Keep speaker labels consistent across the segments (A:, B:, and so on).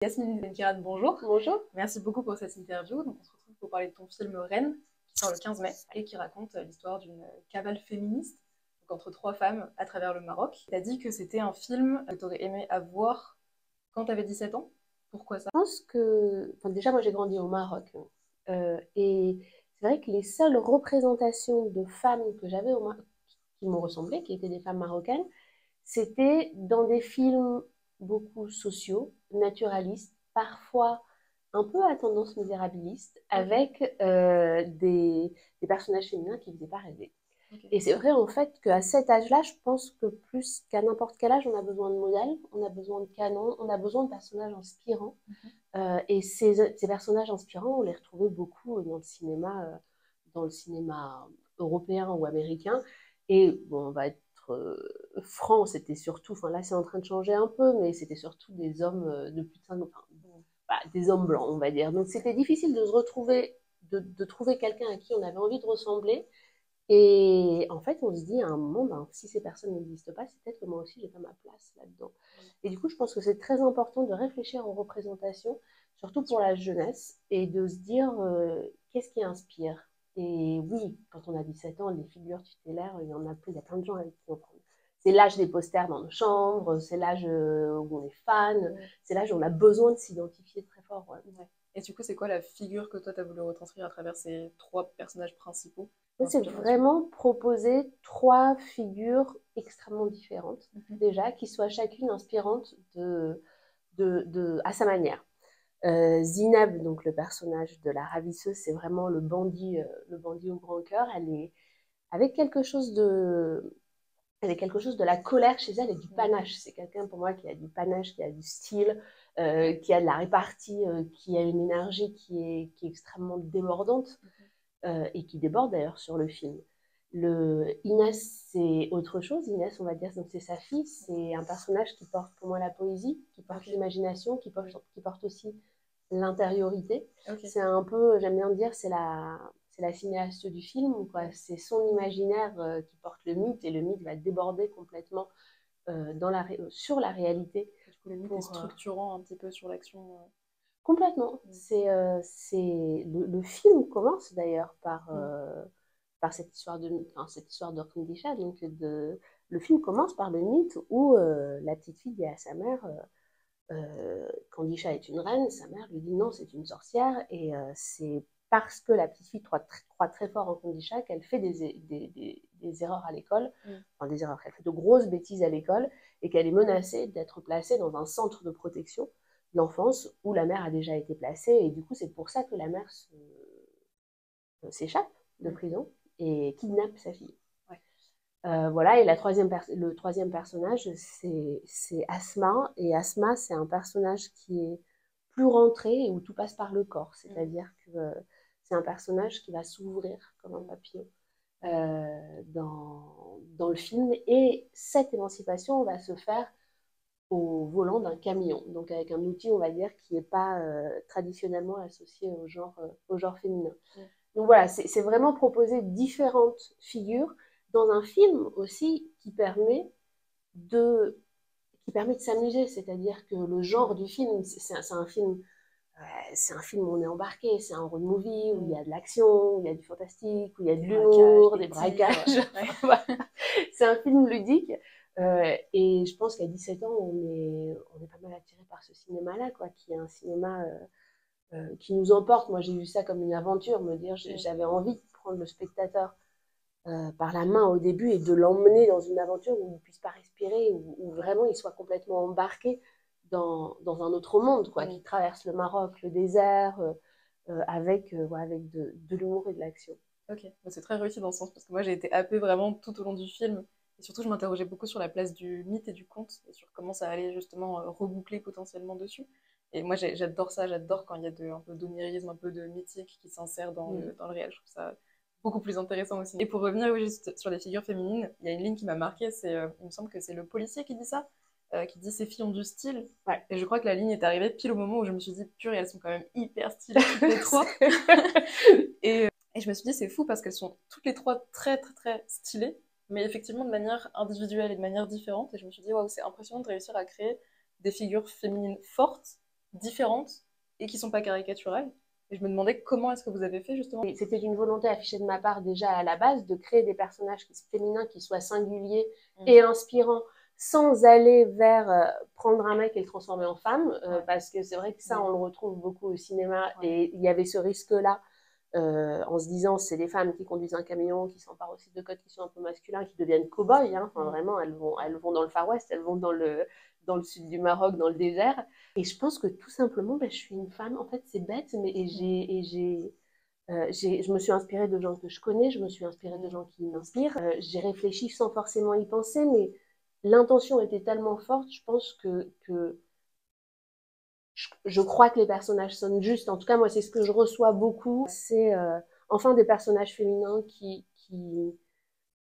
A: Yasmine Benkirat, bonjour.
B: Bonjour.
A: Merci beaucoup pour cette interview. Donc, on se retrouve pour parler de ton film Reine, qui sort le 15 mai et qui raconte l'histoire d'une cavale féministe donc entre trois femmes à travers le Maroc. Tu as dit que c'était un film que tu aurais aimé avoir quand tu avais 17 ans. Pourquoi ça?
B: Je pense que, enfin, déjà, moi j'ai grandi au Maroc. Et c'est vrai que les seules représentations de femmes que j'avais au Maroc, qui m'ont ressemblé, qui étaient des femmes marocaines, c'était dans des films beaucoup sociaux, naturalistes, parfois un peu à tendance misérabiliste, avec des personnages féminins qui ne faisaient pas rêver.
A: Okay.
B: Et c'est vrai en fait qu'à cet âge-là, je pense que plus qu'à n'importe quel âge, on a besoin de modèles, on a besoin de canons, on a besoin de personnages inspirants. Et ces personnages inspirants, on les retrouvait beaucoup dans le cinéma européen ou américain. Et bon, on va être franc, c'était surtout, enfin là c'est en train de changer un peu, mais c'était surtout des hommes de plus de 5 ans, enfin, des hommes blancs, on va dire. Donc c'était difficile de se retrouver, de trouver quelqu'un à qui on avait envie de ressembler. Et en fait, on se dit à un moment, ben, si ces personnes n'existent pas, c'est peut-être que moi aussi, j'ai pas ma place là-dedans. Et du coup, je pense que c'est très important de réfléchir aux représentations, surtout pour la jeunesse, et de se dire qu'est-ce qui inspire. Et oui, quand on a 17 ans, les figures tutélaires, il y en a plus, il y a plein de gens avec qui on prend. C'est l'âge des posters dans nos chambres, c'est l'âge où on est fan, c'est l'âge où on a besoin de s'identifier très fort. Ouais.
A: Et du coup, c'est quoi la figure que toi, tu as voulu retranscrire à travers ces trois personnages principaux?
B: C'est vraiment proposer trois figures extrêmement différentes, déjà, qui soient chacune inspirantes à sa manière. Zinab, donc le personnage de la ravisseuse, c'est vraiment le bandit au grand cœur. Elle est avec quelque chose de la colère chez elle et du panache. C'est quelqu'un pour moi qui a du panache, qui a du style, qui a de la répartie, qui a une énergie qui est extrêmement débordante. Et qui déborde d'ailleurs sur le film. Inès, c'est autre chose. Inès, on va dire, c'est sa fille. C'est un personnage qui porte pour moi la poésie, qui porte l'imagination, qui porte aussi l'intériorité. C'est un peu, j'aime bien dire, c'est la cinéaste du film. C'est son imaginaire qui porte le mythe et le mythe va déborder complètement sur la réalité.
A: Du coup, le mythe est structurant un petit peu sur l'action.
B: Complètement. Le film commence d'ailleurs par cette histoire de Kandisha. Donc le film commence par le mythe où la petite fille dit à sa mère Kandisha est une reine, sa mère lui dit non, c'est une sorcière, et c'est parce que la petite fille croit très fort en Kandisha qu'elle fait des erreurs à l'école, enfin des erreurs, qu'elle fait de grosses bêtises à l'école, et qu'elle est menacée d'être placée dans un centre de protection de l'enfance où la mère a déjà été placée, et du coup c'est pour ça que la mère s'échappe de prison et kidnappe sa fille. Voilà, et le troisième personnage, c'est Asma. Et Asma, c'est un personnage qui est plus rentré et où tout passe par le corps. C'est-à-dire que c'est un personnage qui va s'ouvrir comme un papillon dans le film. Et cette émancipation va se faire au volant d'un camion, donc avec un outil, on va dire, qui n'est pas traditionnellement associé au genre féminin. Donc voilà, c'est vraiment proposer différentes figures dans un film aussi qui permet de s'amuser, c'est-à-dire que le genre du film, c'est un film où on est embarqué, c'est un road movie où il y a de l'action, où il y a du fantastique, où il y a de l'humour, des braquages. C'est un film ludique. Et je pense qu'à 17 ans, on est pas mal attiré par ce cinéma-là, quoi, qui est un cinéma qui nous emporte. Moi, j'ai vu ça comme une aventure, me dire, j'avais envie de prendre le spectateur par la main au début et de l'emmener dans une aventure où il ne puisse pas respirer, où vraiment il soit complètement embarqué dans un autre monde, quoi, qui traverse le Maroc, le désert, avec de l'humour et de l'action.
A: Ok, c'est très réussi dans ce sens, parce que moi j'ai été happée vraiment tout au long du film, et surtout je m'interrogeais beaucoup sur la place du mythe et du conte, et sur comment ça allait justement reboucler potentiellement dessus. Et moi j'adore ça, j'adore quand il y a un peu d'onirisme, un peu de mythique qui s'insère dans le réel, je trouve ça beaucoup plus intéressant aussi. Et pour revenir juste sur les figures féminines, il y a une ligne qui m'a marquée, il me semble que c'est le policier qui dit ça, qui dit ces filles ont du style. Ouais. Et je crois que la ligne est arrivée pile au moment où je me suis dit, purée, elles sont quand même hyper stylées toutes les trois. Et je me suis dit, c'est fou parce qu'elles sont toutes les trois très très très stylées, mais effectivement de manière individuelle et de manière différente. Et je me suis dit, waouh, c'est impressionnant de réussir à créer des figures féminines fortes différentes et qui sont pas caricaturales. Et je me demandais comment est-ce que vous avez fait justement.
B: C'était une volonté affichée de ma part déjà à la base de créer des personnages féminins qui soient singuliers et inspirants sans aller vers prendre un mec et le transformer en femme, parce que c'est vrai que ça, on le retrouve beaucoup au cinéma, et il y avait ce risque-là, en se disant c'est des femmes qui conduisent un camion, qui s'emparent aussi de codes qui sont un peu masculins, qui deviennent cow-boys, hein. Enfin, vraiment, elles vont dans le Far West, elles vont dans le sud du Maroc, dans le désert. Et je pense que tout simplement, je suis une femme, en fait, c'est bête, mais je me suis inspirée de gens que je connais, je me suis inspirée de gens qui m'inspirent. J'ai réfléchi sans forcément y penser, mais l'intention était tellement forte, je pense que je crois que les personnages sonnent juste. En tout cas, moi, c'est ce que je reçois beaucoup. C'est enfin des personnages féminins qui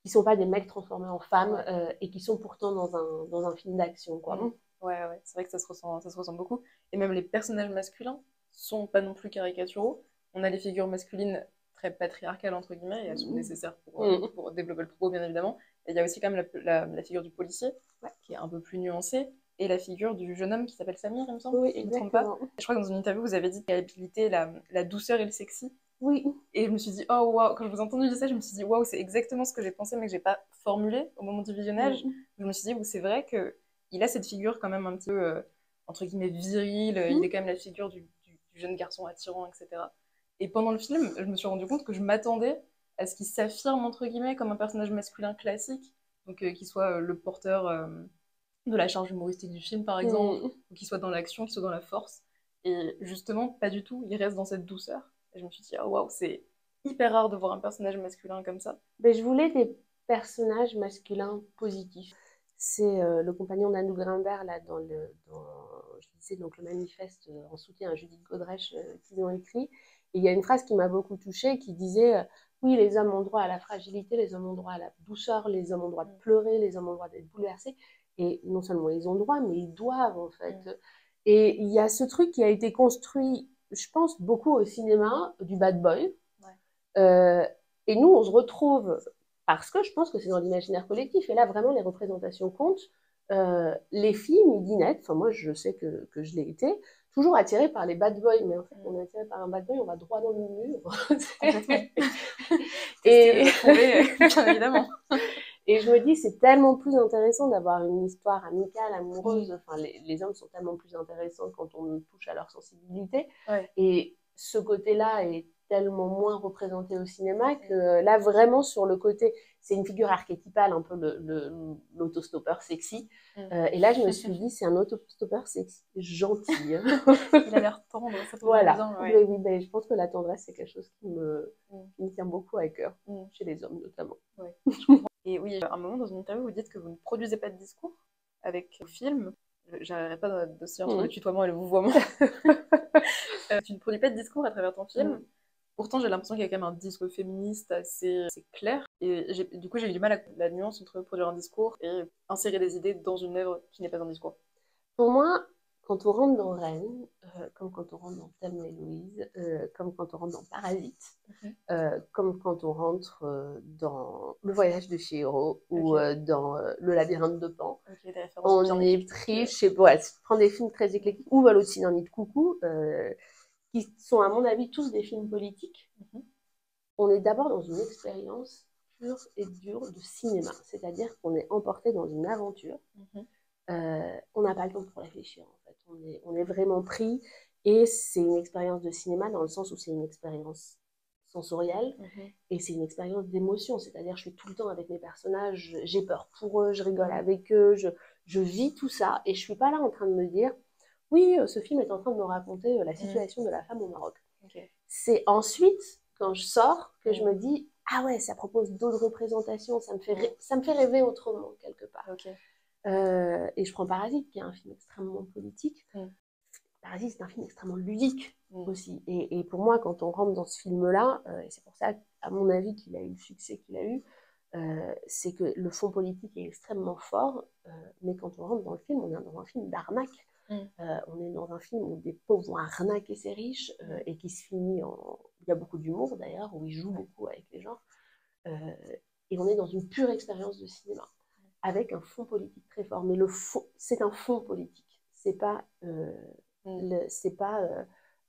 B: sont pas des mecs transformés en femmes, et qui sont pourtant dans un film d'action, quoi.
A: Ouais, c'est vrai que ça se ressent beaucoup. Et même les personnages masculins sont pas non plus caricaturaux. On a les figures masculines très patriarcales, entre guillemets, et elles sont nécessaires pour développer le propos, bien évidemment. Et il y a aussi quand même la figure du policier, qui est un peu plus nuancée, et la figure du jeune homme qui s'appelle Samir, il me semble.
B: Oui,
A: je ne me trompe pas. Je crois que dans une interview, vous avez dit qu'elle habilitait la douceur et le sexy.
B: Oui.
A: Et je me suis dit, oh waouh, quand je vous ai entendu dire ça, je me suis dit, waouh, c'est exactement ce que j'ai pensé, mais que j'ai pas formulé au moment du visionnage. Je me suis dit, c'est vrai qu'il a cette figure quand même un petit peu, entre guillemets, virile. Il est quand même la figure du jeune garçon attirant, etc. Et pendant le film, je me suis rendu compte que je m'attendais à ce qu'il s'affirme, entre guillemets, comme un personnage masculin classique, donc qu'il soit le porteur de la charge humoristique du film, par exemple, ou qu'il soit dans l'action, qu'il soit dans la force. Et justement, pas du tout, il reste dans cette douceur. Et je me suis dit, oh waouh, c'est hyper rare de voir un personnage masculin comme ça.
B: Mais je voulais des personnages masculins positifs. C'est le compagnon d'Anou Grimbert, là, je disais, donc, le manifeste en soutien à Judith Godrèche, qu'ils ont écrit. Et il y a une phrase qui m'a beaucoup touchée, qui disait oui, les hommes ont droit à la fragilité, les hommes ont droit à la douceur, les hommes ont droit de pleurer, les hommes ont droit d'être bouleversés. Et non seulement ils ont droit, mais ils doivent, en fait. Et il y a ce truc qui a été construit, je pense, beaucoup au cinéma, du bad boy. Et nous, on se retrouve, parce que je pense que c'est dans l'imaginaire collectif, et là, vraiment, les représentations comptent. Les filles midinettes, enfin, moi, je sais que je l'ai été, toujours attirée par les bad boys, mais en fait, on est attiré par un bad boy, on va droit dans le mur.
A: Et bien évidemment.
B: Et je me dis, c'est tellement plus intéressant d'avoir une histoire amicale, amoureuse. Enfin, les hommes sont tellement plus intéressants quand on touche à leur sensibilité. Et ce côté-là est tellement moins représenté au cinéma que là, vraiment, sur le côté, c'est une figure archétypale, un peu l'autostoppeur sexy. Et là, je me suis dit, c'est un autostoppeur sexy gentil.
A: Il a l'air tendre, ça fait
B: voilà.
A: bien.
B: Oui, mais je pense que la tendresse, c'est quelque chose qui me tient beaucoup à cœur, chez les hommes notamment.
A: Et oui, à un moment dans une interview, vous dites que vous ne produisez pas de discours avec le film. J'arrêterai pas d'osciller entre le tutoiement et le vouvoiement. Tu ne produis pas de discours à travers ton film. Pourtant, j'ai l'impression qu'il y a quand même un discours féministe assez clair. Et du coup, j'ai eu du mal à la nuance entre produire un discours et insérer des idées dans une œuvre qui n'est pas un discours.
B: Pour moi, quand on rentre dans Rennes, comme quand on rentre dans Thelma et Louise, comme quand on rentre dans Parasite, comme quand on rentre dans Le Voyage de Chihiro ou dans Le Labyrinthe de Pan, on est pris chez... Ouais, prends des films très éclectiques, ou Vol au-dessus d'un nid de coucou, qui sont à mon avis tous des films politiques. On est d'abord dans une expérience pure et dure de cinéma, c'est-à-dire qu'on est emporté dans une aventure. On n'a pas le temps pour réfléchir, en fait. On est vraiment pris, et c'est une expérience de cinéma dans le sens où c'est une expérience sensorielle, et c'est une expérience d'émotion, c'est-à-dire je suis tout le temps avec mes personnages, j'ai peur pour eux, je rigole avec eux, je vis tout ça, et je suis pas là en train de me dire oui, ce film est en train de me raconter la situation de la femme au Maroc. C'est ensuite, quand je sors, que je me dis ah ouais, ça propose d'autres représentations, ça me fait rêver autrement, quelque part. Et je prends Parasite, qui est un film extrêmement politique. Parasite, c'est un film extrêmement ludique aussi. Et pour moi, quand on rentre dans ce film-là, et c'est pour ça, à mon avis, qu'il a eu le succès qu'il a eu, c'est que le fond politique est extrêmement fort, mais quand on rentre dans le film, on est dans un film d'arnaque. On est dans un film où des pauvres vont arnaquer ces riches, et qui se finit en... Il y a beaucoup d'humour, d'ailleurs, où il joue beaucoup avec les gens. Et on est dans une pure expérience de cinéma, avec un fond politique très fort. Mais le fond, c'est un fond politique. C'est pas C'est pas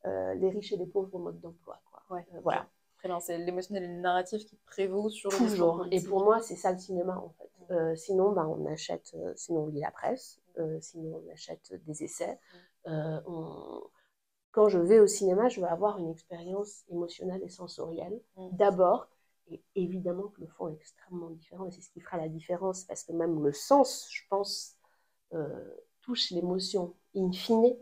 B: les riches et les pauvres en mode d'emploi, quoi.
A: Ouais.
B: Voilà.
A: Très bien, c'est l'émotionnel et le narratif qui prévaut sur le discours
B: Toujours.
A: politique.
B: Et pour moi, c'est ça le cinéma, en fait. Sinon, on achète, sinon on lit la presse, sinon on achète des essais. Quand je vais au cinéma, je veux avoir une expérience émotionnelle et sensorielle, d'abord. Et évidemment que le fond est extrêmement différent, et c'est ce qui fera la différence, parce que même le sens, je pense, touche l'émotion in fine.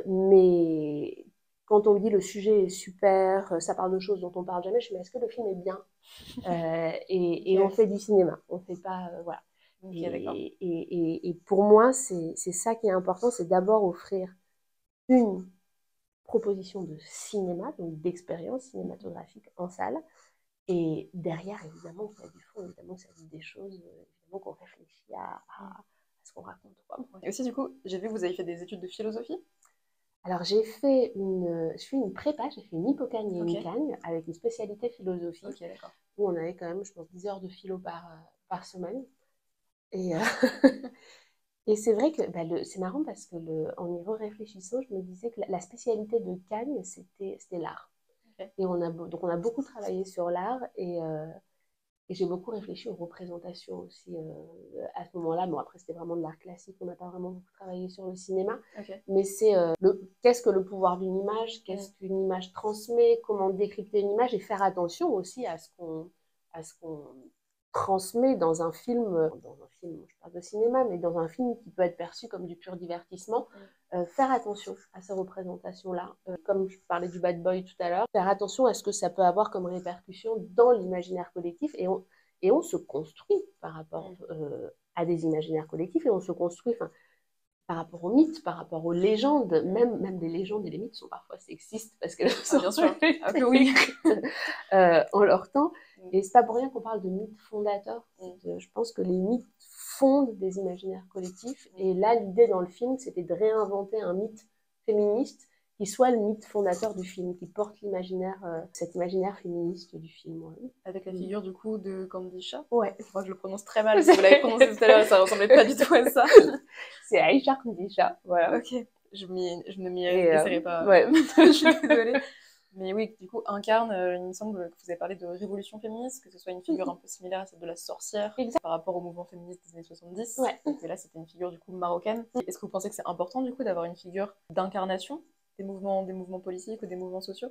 B: Mais quand on me dit le sujet est super, ça parle de choses dont on parle jamais, je me dis, est-ce que le film est bien? Et on fait du cinéma, on fait pas, voilà. Et pour moi, c'est ça qui est important, c'est d'abord offrir une proposition de cinéma, donc d'expérience cinématographique en salle, et derrière, évidemment, qu'il y a du fond, évidemment, que ça dit des choses, évidemment qu'on réfléchit à ce qu'on raconte.
A: Et aussi, du coup, j'ai vu que vous avez fait des études de philosophie.
B: Alors, je fais une prépa, j'ai fait une hypocagne et une cagne avec une spécialité philosophie, où on avait quand même, je pense, 10 heures de philo par semaine. Et, et c'est vrai que c'est marrant parce que en y réfléchissant, je me disais que la spécialité de cagne, c'était l'art. Et donc on a beaucoup travaillé sur l'art, et j'ai beaucoup réfléchi aux représentations aussi à ce moment-là. Bon, après, c'était vraiment de l'art classique, on n'a pas vraiment beaucoup travaillé sur le cinéma. Mais c'est qu'est-ce que le pouvoir d'une image, qu'est-ce qu'une image transmet, comment décrypter une image, et faire attention aussi à ce qu'on transmet dans un film, je parle de cinéma, mais dans un film qui peut être perçu comme du pur divertissement. Faire attention à ces représentations-là. Comme je parlais du bad boy tout à l'heure, faire attention à ce que ça peut avoir comme répercussion dans l'imaginaire collectif, et on se construit par rapport à des imaginaires collectifs, et on se construit par rapport aux mythes, par rapport aux légendes, même les légendes et les mythes sont parfois sexistes, parce qu'elles sont
A: bien sûr.
B: en leur temps. Et c'est pas pour rien qu'on parle de mythes fondateurs. Je pense que les mythes fondent des imaginaires collectifs. Et là, l'idée dans le film, c'était de réinventer un mythe féministe qui soit le mythe fondateur du film, qui porte cet imaginaire féministe du film.
A: Avec la figure du coup de Candy Shah.
B: Ouais.
A: Je crois que je le prononce très mal, vous l'avez prononcé tout à l'heure et ça ressemblait pas du tout à ça.
B: C'est Aïcha Candy Shah, voilà.
A: Ok, je ne m'y référerai pas.
B: Ouais.
A: Je suis désolée. Mais oui, du coup, Incarne, il me semble que vous avez parlé de révolution féministe, que ce soit une figure un peu similaire à celle de la sorcière, par rapport au mouvement féministe des années 70. Et là, c'était une figure du coup marocaine. Est-ce que vous pensez que c'est important du coup d'avoir une figure d'incarnation des mouvements politiques ou des mouvements sociaux?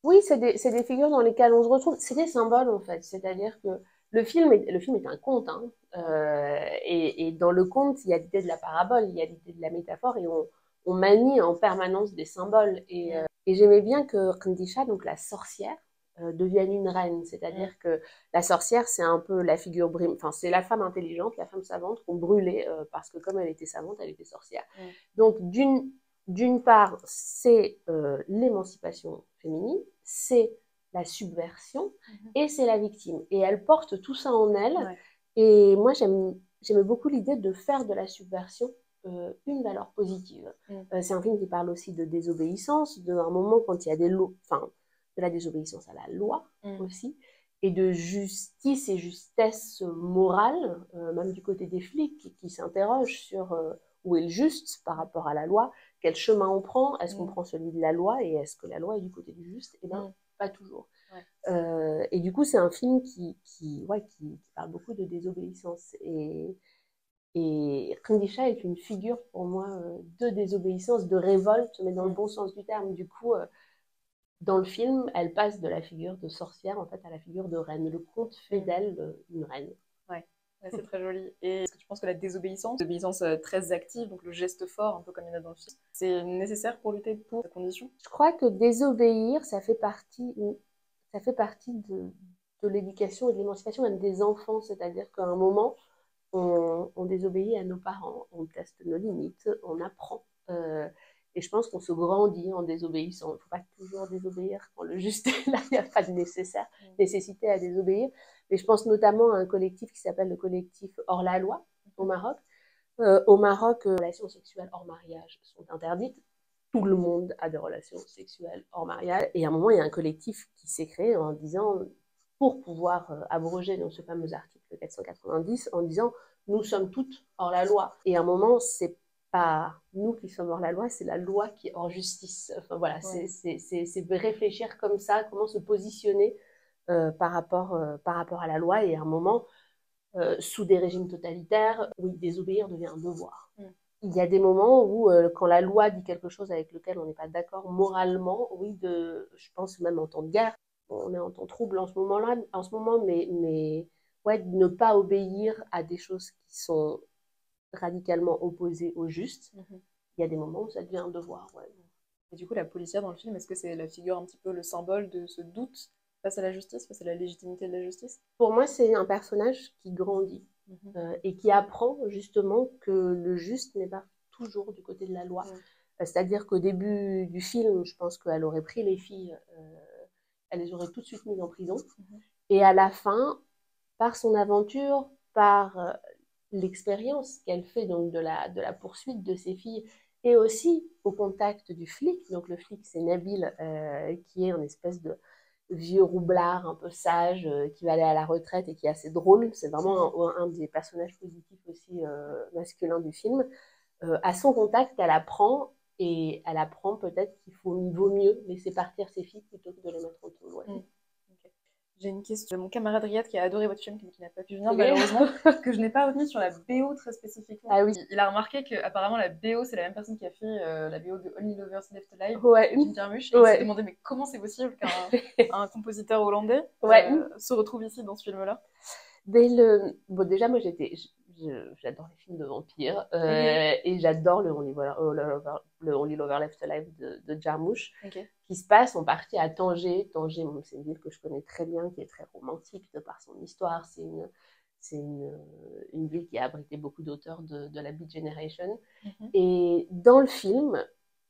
B: Oui, c'est des figures dans lesquelles on se retrouve. C'est des symboles en fait. C'est-à-dire que le film est un conte. Et dans le conte, il y a l'idée de la parabole, il y a l'idée de la métaphore, et on manie en permanence des symboles. Et j'aimais bien que Khandisha, donc la sorcière, devienne une reine. C'est-à-dire que la sorcière, c'est un peu la figure c'est la femme intelligente, la femme savante qu'on brûlait parce que comme elle était savante, elle était sorcière. Donc d'une part, c'est l'émancipation féminine, c'est la subversion, et c'est la victime. Et elle porte tout ça en elle. Et moi, j'aimais beaucoup l'idée de faire de la subversion une valeur positive. C'est un film qui parle aussi de désobéissance, d'un moment quand il y a de la désobéissance à la loi aussi, et de justice et justesse morale, même du côté des flics qui s'interrogent sur où est le juste par rapport à la loi, quel chemin on prend, est-ce qu'on prend celui de la loi, et est-ce que la loi est du côté du juste? Eh bien, pas toujours. Et du coup, c'est un film qui parle beaucoup de désobéissance. Et Khandisha est une figure pour moi de désobéissance, de révolte, mais dans le bon sens du terme. Du coup, dans le film, elle passe de la figure de sorcière en fait à la figure de reine. Le conte fait d'elle une reine.
A: C'est très joli. Et est-ce que tu penses que la désobéissance très active, donc le geste fort, un peu comme il y en a dans le film, c'est nécessaire pour lutter pour cette condition?
B: Je crois que désobéir, ça fait partie de l'éducation et de l'émancipation même des enfants. C'est-à-dire qu'à un moment, on désobéit à nos parents, on teste nos limites, on apprend. Et je pense qu'on se grandit en désobéissant. Il ne faut pas toujours désobéir quand le juste est là, il n'y a pas de nécessité à désobéir. Mais je pense notamment à un collectif qui s'appelle le collectif Hors la loi au Maroc. Au Maroc, les relations sexuelles hors mariage sont interdites. Tout le monde a des relations sexuelles hors mariage. Et à un moment, il y a un collectif qui s'est créé en disant, pour pouvoir abroger dans ce fameux article 490, en disant nous sommes toutes hors la loi. Et à un moment, c'est pas nous qui sommes hors la loi, c'est la loi qui est hors justice. Enfin voilà,
A: Ouais.
B: c'est réfléchir comme ça, comment se positionner par rapport à la loi. Et à un moment, sous des régimes totalitaires, oui, désobéir devient un devoir.
A: Mm.
B: Il y a des moments où, quand la loi dit quelque chose avec lequel on n'est pas d'accord moralement, oui, je pense même en temps de guerre, on est en temps trouble en ce moment-là, en ce moment, mais ouais, de ne pas obéir à des choses qui sont radicalement opposées au juste.
A: Mhm.
B: Il y a des moments où ça devient un devoir. Ouais.
A: Et du coup, la policière dans le film, est-ce que c'est la figure un petit peu le symbole de ce doute face à la justice, face à la légitimité de la justice?
B: Pour moi, c'est un personnage qui grandit
A: Mhm.
B: et qui apprend justement que le juste n'est pas toujours du côté de la loi.
A: Mm.
B: C'est-à-dire qu'au début du film, je pense qu'elle aurait pris les filles, elle les aurait tout de suite mises en prison.
A: Mhm.
B: Et à la fin, par son aventure, par l'expérience qu'elle fait donc de la poursuite de ses filles, et aussi au contact du flic. Donc le flic, c'est Nabil, qui est un espèce de vieux roublard un peu sage, qui va aller à la retraite et qui est assez drôle. C'est vraiment un des personnages positifs aussi masculins du film. À son contact, elle apprend, et elle apprend peut-être qu'il vaut mieux laisser partir ses filles plutôt que de les mettre en taule. Ouais.
A: Mm. Ok. J'ai une question de mon camarade Riyad qui a adoré votre film, mais qui n'a pas pu venir
B: Ok.
A: malheureusement, que je n'ai pas retenu sur la BO très spécifiquement.
B: Ah oui.
A: Il a remarqué que apparemment la BO, c'est la même personne qui a fait la BO de Only Lovers Left Alive,
B: Ouais.
A: Jim Jarmusch, et il s'est
B: Ouais.
A: demandé mais comment c'est possible qu'un un compositeur hollandais
B: Ouais.
A: se retrouve ici dans ce film-là.
B: Bon, déjà, moi, j'adore les films de vampires
A: Ok.
B: et j'adore le Only Lover Left Alive de Jarmusch,
A: Ok.
B: qui se passe en partie à Tanger. Tanger, bon, c'est une ville que je connais très bien, qui est très romantique de par son histoire. C'est une ville qui a abrité beaucoup d'auteurs de la Beat Generation.
A: Mhm.
B: Et dans le film,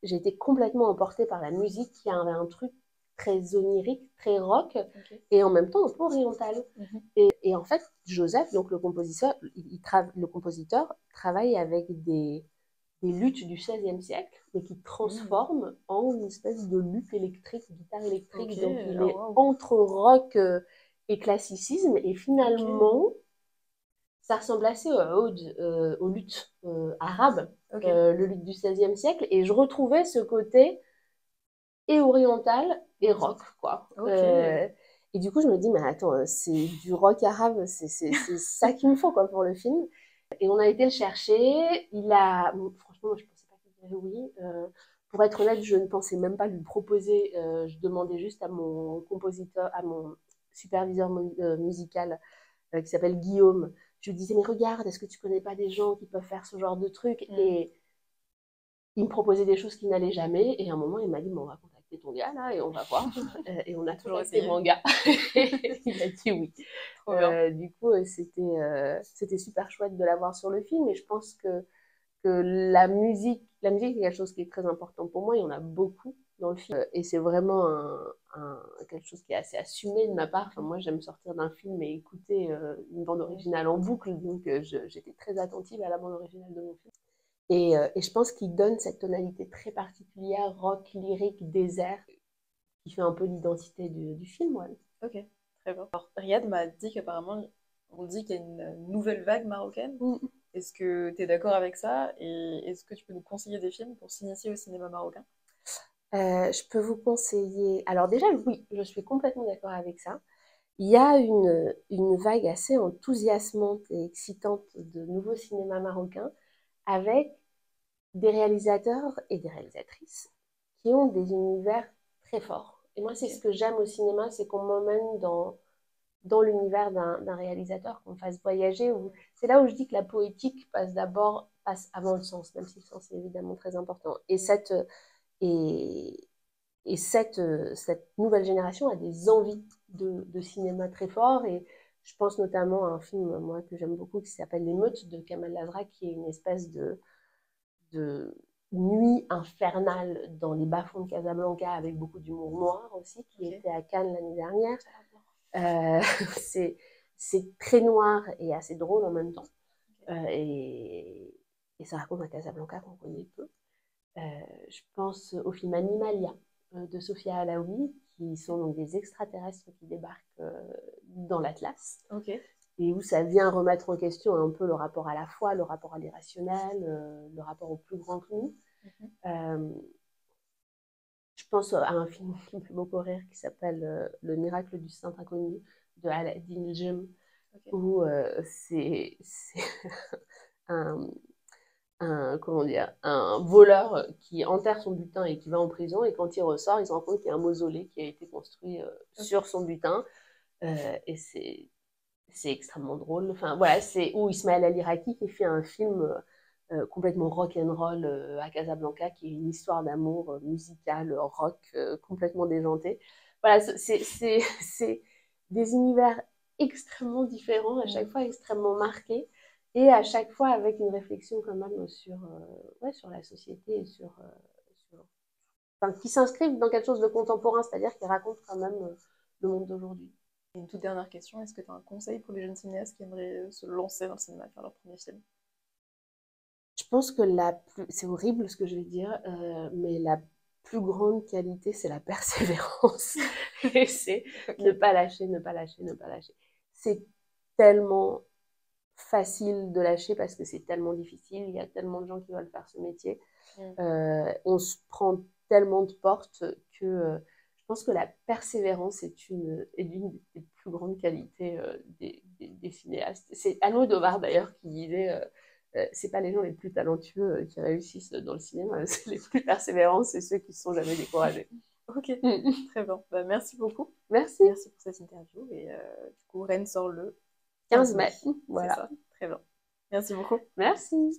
B: j'ai été complètement emportée par la musique qui avait un truc très onirique, très rock,
A: Ok.
B: et en même temps un peu oriental.
A: Mhm.
B: Et en fait, Joseph, donc le compositeur travaille avec des luttes du XVIe siècle, mais qui
A: Mhm.
B: transforme en une espèce de lutte électrique, guitare électrique.
A: Ok.
B: Donc il
A: Oh,
B: est
A: wow.
B: entre rock et classicisme, et
A: Ok.
B: finalement, ça ressemble assez aux luttes arabes,
A: Ok.
B: le lutte du XVIe siècle, et je retrouvais ce côté et oriental et rock, quoi.
A: Ok.
B: Et du coup, je me dis, mais attends, c'est du rock arabe, c'est ça qu'il me faut, quoi, pour le film. Et on a été le chercher. Franchement, moi, je pensais pas qu'il dirait oui. Pour être honnête, je ne pensais même pas lui proposer. Je demandais juste à mon compositeur, à mon superviseur musical, qui s'appelle Guillaume. Je lui disais, mais regarde, est-ce que tu connais pas des gens qui peuvent faire ce genre de truc?
A: Mm.
B: Et il me proposait des choses qui n'allaient jamais. Et à un moment, il m'a dit, bon, on va contacter ton gars là et on va voir. Et on a
A: Toujours
B: contacté
A: essayé.
B: mon gars. Il a dit oui.
A: Trop bien.
B: Du coup, c'était super chouette de l'avoir sur le film. Et je pense que la musique est quelque chose qui est très important pour moi. Il y en a beaucoup dans le film. Et c'est vraiment quelque chose qui est assez assumé de ma part. Enfin, moi, j'aime sortir d'un film et écouter une bande originale en boucle. Donc, j'étais très attentive à la bande originale de mon film. Et je pense qu'il donne cette tonalité très particulière, rock, lyrique, désert, qui fait un peu l'identité du film. Ouais.
A: Ok, très bien. Alors, Riyad m'a dit qu'apparemment, on dit qu'il y a une nouvelle vague marocaine.
B: Mm.
A: Est-ce que tu es d'accord avec ça? Et est-ce que tu peux nous conseiller des films pour s'initier au cinéma marocain?
B: Je peux vous conseiller. Alors déjà, oui, je suis complètement d'accord avec ça. Il y a une vague assez enthousiasmante et excitante de nouveaux cinémas marocains avec des réalisateurs et des réalisatrices qui ont des univers très forts. Et moi, c'est
A: Ok.
B: ce que j'aime au cinéma, c'est qu'on m'emmène dans l'univers d'un réalisateur, qu'on fasse voyager. C'est là où je dis que la poétique passe avant le sens, même si le sens est évidemment très important. Et, cette nouvelle génération a des envies de cinéma très forts. Et je pense notamment à un film, moi, que j'aime beaucoup, qui s'appelle L'émeute de Kamal Ladra, qui est une espèce de nuit infernale dans les bas-fonds de Casablanca, avec beaucoup d'humour noir aussi, qui
A: Ok.
B: était à Cannes l'année dernière. Euh, c'est, c'est très noir et assez drôle en même temps.
A: Ok.
B: Et ça raconte un Casablanca qu'on connaît peu. Euh, je pense au film Animalia de Sophia Alaoui, qui sont donc des extraterrestres qui débarquent dans l'Atlas.
A: Ok.
B: et où ça vient remettre en question un peu le rapport à la foi, le rapport à l'irrationnel, le rapport au plus grand que nous. Je pense à un film qui me fait beaucoup rire qui s'appelle Le miracle du Saint Inconnu de Aladdin Jim, où c'est un, comment dire, un voleur qui enterre son butin et qui va en prison, et quand il ressort, il se rend compte qu'il y a un mausolée qui a été construit sur son butin, et c'est extrêmement drôle. Enfin voilà, c'est où Ismaël El-Iraki qui fait un film complètement rock and roll à Casablanca, qui est une histoire d'amour musicale, rock, complètement déjantée. Voilà, c'est des univers extrêmement différents, à chaque fois extrêmement marqués, et à chaque fois avec une réflexion quand même ouais, sur la société et sur... Enfin, qui s'inscrivent dans quelque chose de contemporain, c'est-à-dire qui raconte quand même le monde d'aujourd'hui.
A: Et une toute dernière question, est-ce que tu as un conseil pour les jeunes cinéastes qui aimeraient se lancer dans le cinéma, faire leur premier film?
B: Je pense que c'est horrible ce que je vais dire, mais la plus grande qualité, c'est la persévérance. Et c'est ne pas lâcher, ne pas lâcher, ne pas lâcher. C'est tellement facile de lâcher parce que c'est tellement difficile. Il y a tellement de gens qui veulent faire ce métier. On se prend tellement de portes que je pense que la persévérance est l'une des plus grandes qualités des cinéastes. C'est Almodovar d'ailleurs qui disait c'est pas les gens les plus talentueux qui réussissent dans le cinéma, c'est les plus persévérants, c'est ceux qui ne se sont jamais découragés.
A: Ok, très bien. Bah, merci beaucoup.
B: Merci.
A: Merci pour cette interview. Et du coup, Rennes sort le
B: 15 mai. Voilà.
A: C'est ça, très bien. Merci beaucoup.
B: Merci.